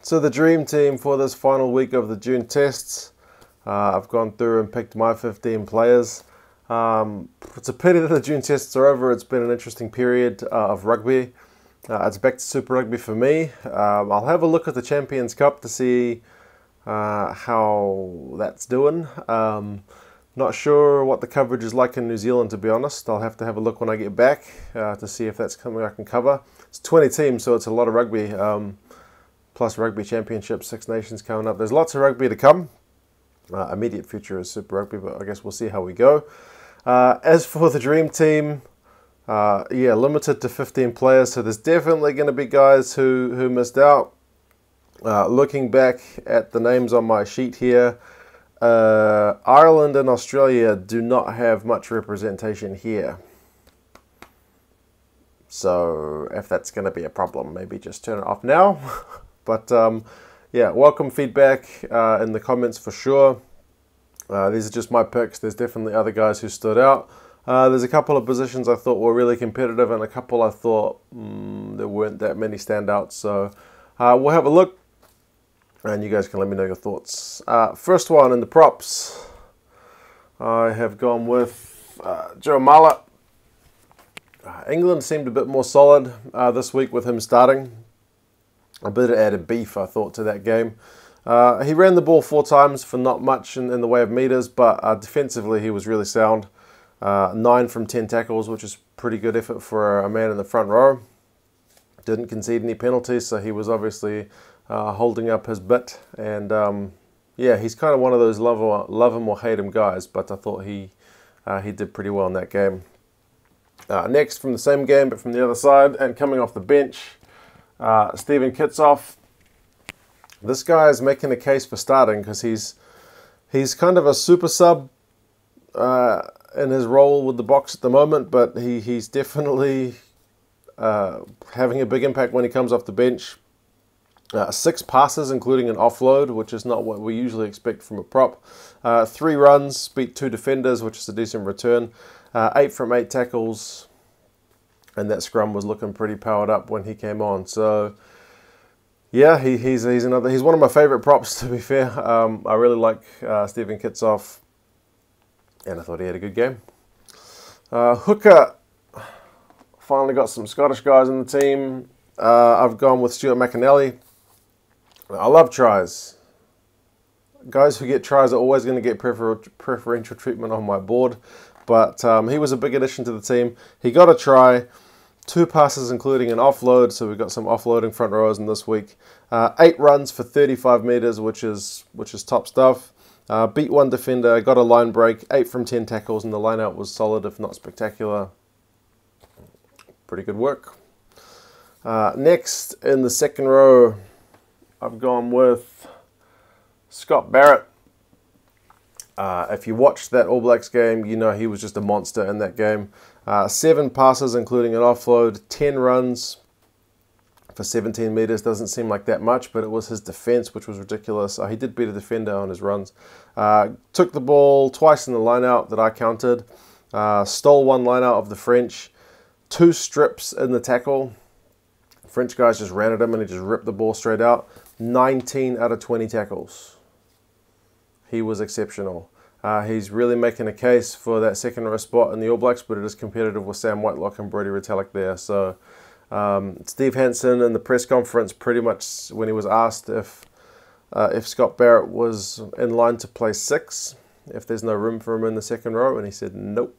So the dream team for this final week of the June tests, I've gone through and picked my 15 players. It's a pity that the June tests are over. It's been an interesting period of rugby. It's back to Super Rugby for me. I'll have a look at the Champions Cup to see how that's doing. Not sure what the coverage is like in New Zealand, to be honest. I'll have to have a look when I get back to see if that's something I can cover. It's 20 teams, so it's a lot of rugby. Plus Rugby Championship, Six Nations coming up. There's lots of rugby to come. Immediate future is Super Rugby, but I guess we'll see how we go. As for the dream team, limited to 15 players, so there's definitely going to be guys who missed out. Looking back at the names on my sheet here, Ireland and Australia do not have much representation here. So if that's going to be a problem, maybe just turn it off now. But welcome feedback in the comments for sure. These are just my picks. There's definitely other guys who stood out. There's a couple of positions I thought were really competitive, and a couple I thought there weren't that many standouts. So we'll have a look, and you guys can let me know your thoughts. First one in the props, I have gone with Joe Mala. England seemed a bit more solid this week with him starting. A bit of added beef, I thought, to that game. He ran the ball 4 times for not much in the way of meters, but defensively he was really sound. 9 from 10 tackles, which is pretty good effort for a man in the front row. Didn't concede any penalties, so he was obviously holding up his bit. And he's kind of one of those love him or hate him guys, but I thought he did pretty well in that game. Next, from the same game, but from the other side, and coming off the bench, Steven Kitsoff. This guy is making a case for starting because he's kind of a super sub in his role with the Box at the moment, but he's definitely having a big impact when he comes off the bench. 6 passes, including an offload, which is not what we usually expect from a prop. 3 runs, beat 2 defenders, which is a decent return. 8 from 8 tackles. And that scrum was looking pretty powered up when he came on. So, yeah, he's one of my favourite props, to be fair. I really like Steven Kitsoff, and I thought he had a good game. Hooker, finally got some Scottish guys in the team. I've gone with Stuart McAnally. I love tries. Guys who get tries are always going to get preferential treatment on my board. But he was a big addition to the team. He got a try, 2 passes including an offload, so we've got some offloading front rows in this week. 8 runs for 35 meters, which is top stuff. Beat 1 defender, got a line break, 8 from 10 tackles, and the line out was solid, if not spectacular. Pretty good work. Next, in the second row, I've gone with Scott Barrett. If you watched that All Blacks game, you know he was just a monster in that game. 7 passes, including an offload, 10 runs for 17 meters. Doesn't seem like that much, but it was his defense, which was ridiculous. He did beat a defender on his runs. Took the ball twice in the line-out that I counted. Stole 1 line-out of the French. 2 strips in the tackle. French guys just ran at him, and he just ripped the ball straight out. 19 out of 20 tackles. He was exceptional. He's really making a case for that second row spot in the All Blacks, but it is competitive with Sam Whitelock and Brodie Retallick there. So Steve Hansen in the press conference, pretty much when he was asked if Scott Barrett was in line to play 6, if there's no room for him in the second row, and he said nope.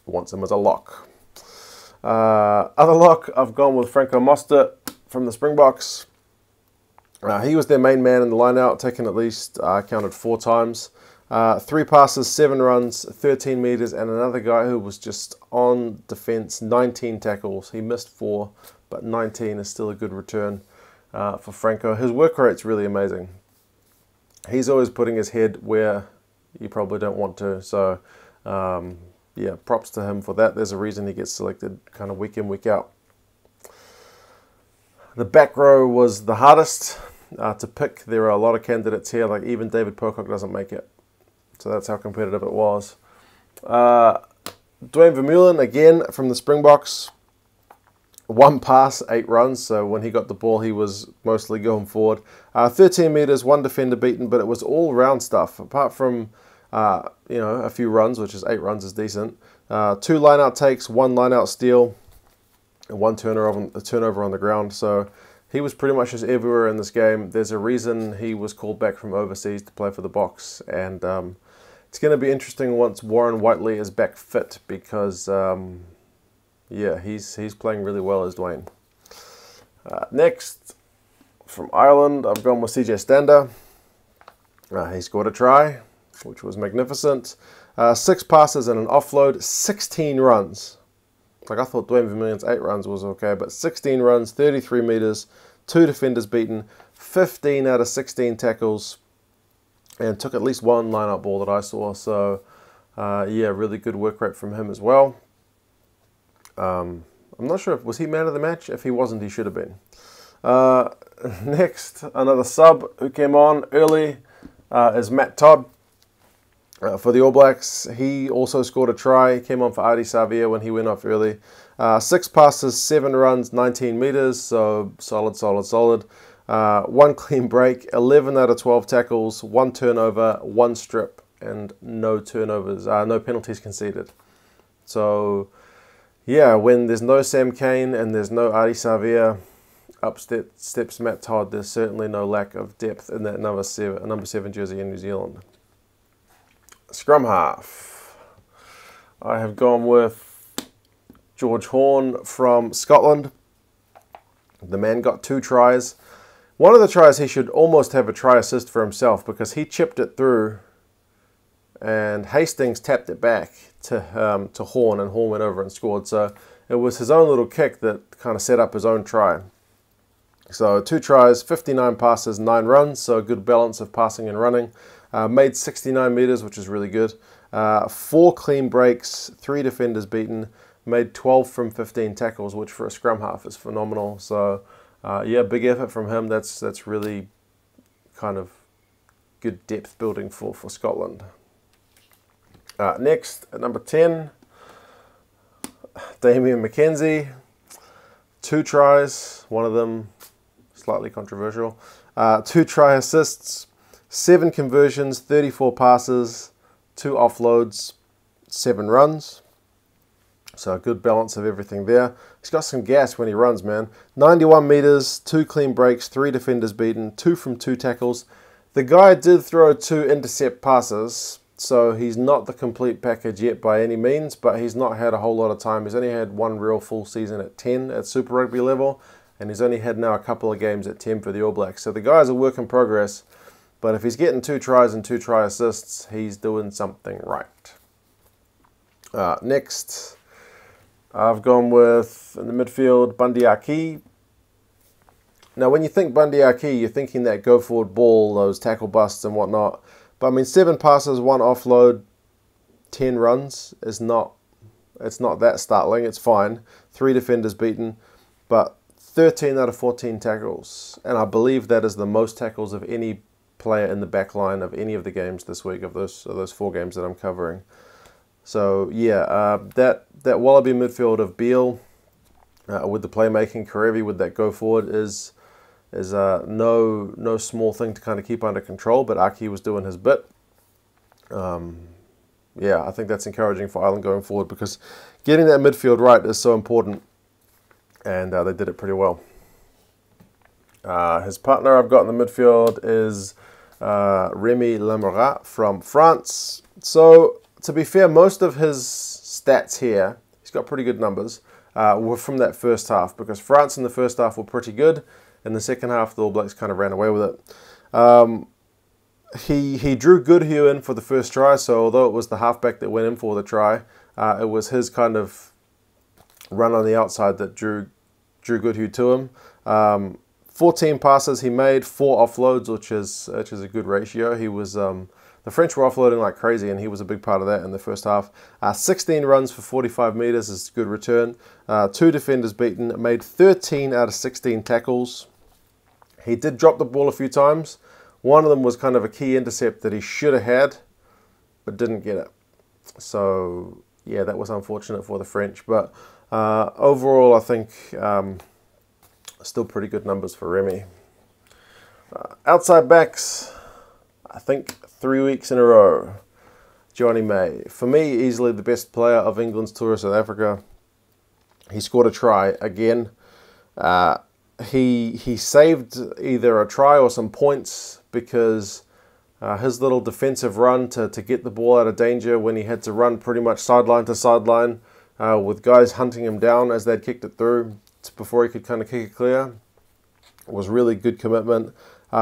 Wants him as a lock. Other lock, I've gone with Franco Mostert from the Springboks. He was their main man in the line-out, taken at least, I counted 4 times. 3 passes, 7 runs, 13 meters, and another guy who was just on defense, 19 tackles. He missed 4, but 19 is still a good return for Franco. His work rate's really amazing. He's always putting his head where you probably don't want to. So, props to him for that. There's a reason he gets selected kind of week in, week out. The back row was the hardest to pick. There are a lot of candidates here, like even David Pocock doesn't make it. So that's how competitive it was. Dwayne Vermeulen, again, from the Springboks. 1 pass, 8 runs. So when he got the ball, he was mostly going forward. 13 meters, 1 defender beaten, but it was all round stuff. Apart from a few runs, which is 8 runs is decent. 2 line-out takes, 1 line-out steal, and 1 turnover on the ground. So he was pretty much just everywhere in this game. There's a reason he was called back from overseas to play for the Box, and it's going to be interesting once Warren Whiteley is back fit, because he's playing really well as Dwayne. Next, from Ireland, I've gone with CJ Stander. He scored a try, which was magnificent. 6 passes and an offload, 16 runs. Like, I thought Dwayne Vermeulen's 8 runs was okay, but 16 runs, 33 meters, 2 defenders beaten, 15 out of 16 tackles, and took at least 1 line-up ball that I saw. So, really good work rate from him as well. I'm not sure was he man of the match. If he wasn't, he should have been. Next, another sub who came on early is Matt Todd. For the All Blacks, he also scored a try. He came on for Adi Savia when he went off early. 6 passes, 7 runs, 19 meters, so solid. 1 clean break, 11 out of 12 tackles, 1 turnover, 1 strip, and no turnovers, no penalties conceded. So, yeah, when there's no Sam Cane and there's no Adi Savia, up steps Matt Todd. There's certainly no lack of depth in that number 7 jersey in New Zealand. Scrum half. I have gone with George Horn from Scotland. The man got 2 tries. One of the tries, he should almost have a try assist for himself, because he chipped it through and Hastings tapped it back to Horn, and Horn went over and scored. So it was his own little kick that kind of set up his own try. So 2 tries, 59 passes, 9 runs, so a good balance of passing and running. Made 69 meters, which is really good. 4 clean breaks, 3 defenders beaten. Made 12 from 15 tackles, which for a scrum half is phenomenal. So, big effort from him. That's really kind of good depth building for Scotland. Next, at number 10, Damian McKenzie. 2 tries, one of them slightly controversial. 2 try assists. 7 conversions, 34 passes, 2 offloads, 7 runs. So a good balance of everything there. He's got some gas when he runs, man. 91 meters, 2 clean breaks, 3 defenders beaten, 2 from 2 tackles. The guy did throw 2 intercept passes, so he's not the complete package yet by any means, but he's not had a whole lot of time. He's only had 1 real full season at 10 at Super Rugby level, and he's only had now a couple of games at 10 for the All Blacks. So the guy's a work in progress. But if he's getting 2 tries and 2 try assists, he's doing something right. Next, I've gone with, in the midfield, Bundy Aki. Now, when you think Bundy Aki, you're thinking that go-forward ball, those tackle busts and whatnot. But, I mean, 7 passes, 1 offload, 10 runs it's not that startling. It's fine. 3 defenders beaten, but 13 out of 14 tackles. And I believe that is the most tackles of any player in the back line of any of the games this week, of those 4 games that I'm covering. So yeah, that Wallaby midfield of Beale with the playmaking, Karevi with that go forward is no small thing to kind of keep under control. But Aki was doing his bit. I think that's encouraging for Ireland going forward, because getting that midfield right is so important, and they did it pretty well. His partner I've got in the midfield is Remy Lamorat from France. So, to be fair, most of his stats here, he's got pretty good numbers, were from that first half, because France in the first half were pretty good. In the second half, the All Blacks kind of ran away with it. He drew Goodhue in for the first try, so although it was the halfback that went in for the try, it was his kind of run on the outside that drew Goodhue to him. 14 passes he made, 4 offloads, which is a good ratio. He was the French were offloading like crazy, and he was a big part of that in the first half. 16 runs for 45 meters is a good return. 2 defenders beaten, made 13 out of 16 tackles. He did drop the ball a few times. One of them was kind of a key intercept that he should have had, but didn't get it. So yeah, that was unfortunate for the French. But Overall, I think still pretty good numbers for Remy. Outside backs, I think 3 weeks in a row. Johnny May, for me, easily the best player of England's tour of South Africa. He scored a try again. He saved either a try or some points because his little defensive run to get the ball out of danger when he had to run pretty much sideline to sideline with guys hunting him down as they'd kicked it through before he could kind of kick it clear was really good commitment.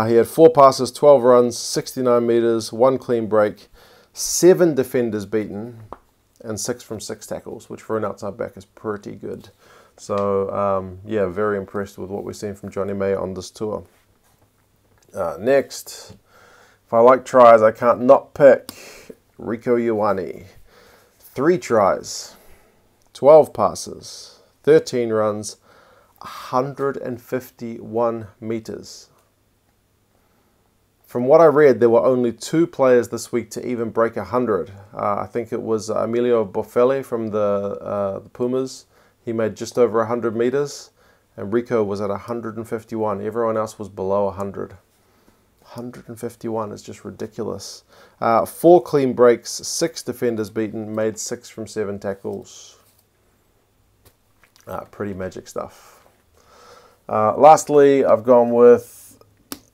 He had 4 passes, 12 runs, 69 metres, 1 clean break, 7 defenders beaten, and 6 from 6 tackles, which for an outside back is pretty good. So, yeah, very impressed with what we've seen from Johnny May on this tour. Next, if I like tries, I can't not pick Rieko Ioane. 3 tries, 12 passes, 13 runs, 151 metres. From what I read, there were only 2 players this week to even break 100. I think it was Emilio Boffelli from the Pumas. He made just over 100 metres, and Rieko was at 151. Everyone else was below 100. 151 is just ridiculous. 4 clean breaks, 6 defenders beaten, made 6 from 7 tackles. Pretty magic stuff. Lastly, I've gone with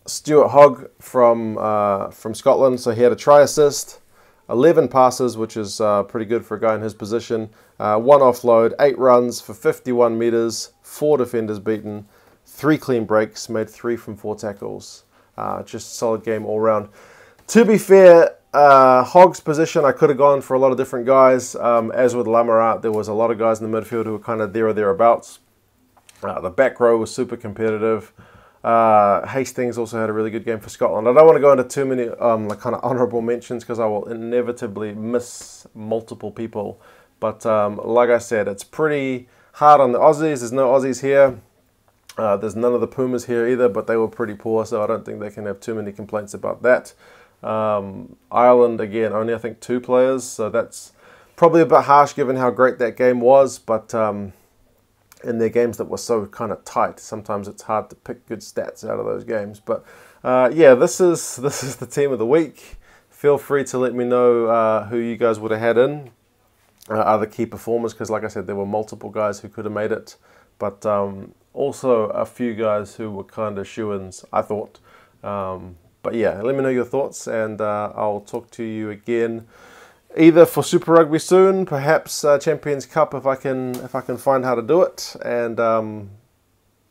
Stuart Hogg from Scotland. So he had a try assist, 11 passes, which is pretty good for a guy in his position. 1 offload, 8 runs for 51 metres, 4 defenders beaten, 3 clean breaks, made 3 from 4 tackles. Just a solid game all round. To be fair, Hogg's position, I could have gone for a lot of different guys. As with Lamarat, there was a lot of guys in the midfield who were kind of there or thereabouts. The back row was super competitive. Hastings also had a really good game for Scotland. I don't want to go into too many like kind of honourable mentions because I will inevitably miss multiple people. But like I said, it's pretty hard on the Aussies. There's no Aussies here. There's none of the Pumas here either, but they were pretty poor, so I don't think they can have too many complaints about that. Ireland, again, only I think 2 players, so that's probably a bit harsh given how great that game was, but in their games that were so kind of tight, sometimes it's hard to pick good stats out of those games. But yeah, this is the team of the week. Feel free to let me know who you guys would have had in other key performers, because like I said, there were multiple guys who could have made it, but also a few guys who were kind of shoo-ins, I thought. But yeah, let me know your thoughts, and I'll talk to you again either for Super Rugby soon, perhaps Champions Cup if I can find how to do it, and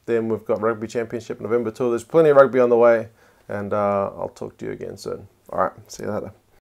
then we've got Rugby Championship November 2. There's plenty of rugby on the way, and I'll talk to you again soon. All right, see you later.